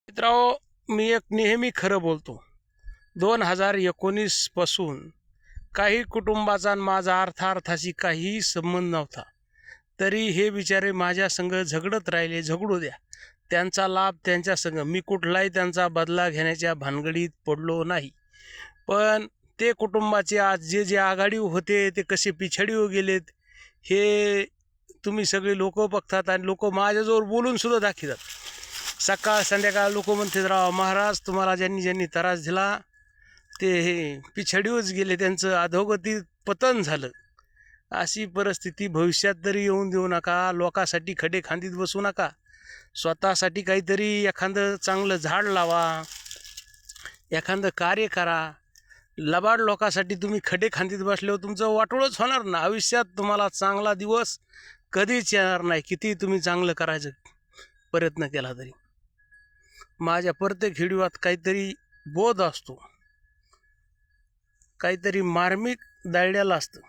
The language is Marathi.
मित्रांनो, मी एक नेहमी खरं बोलतो. 2019 पासून काही कुटुंबाचा आणि माझा अर्थाशी काहीही संबंध नव्हता. तरी हे बिचारे माझ्या संग झगडत राहिले. झगडू द्या, त्यांचा लाभ त्यांच्या संग. मी कुठलाही त्यांचा बदला घेण्याच्या भानगडीत पडलो नाही. पण ते कुटुंबाचे आज जे जे आघाडीवर होते ते कसे पिछाडीवर गेलेत हे तुम्ही सगळे लोक बघतात. आणि लोक माझ्याजवळ बोलून सुद्धा दाखवतात. सकाळ संध्याकाळ लोक म्हणतात, राव महाराज, तुम्हाला ज्यांनी ज्यांनी त्रास दिला ते हे पिछाडीवरच गेले, त्यांचं अधोगती पतन झालं. अशी परिस्थिती भविष्यात तरी येऊन देऊ नका. लोकांसाठी खडे खांदीत बसू नका. स्वतःसाठी काहीतरी एखादं चांगलं झाड लावा, एखादं कार्य करा. लबाड लोकांसाठी तुम्ही खडे खांदीत बसल्यावर तुमचं वाटोळंच होणार ना. आयुष्यात तुम्हाला चांगला दिवस कधीच येणार नाही, किती तुम्ही चांगलं करायचं प्रयत्न केला तरी. माझ्या प्रत्येक व्हिडिओत काहीतरी बोध असतो, काहीतरी मार्मिक दडलेलं असतं.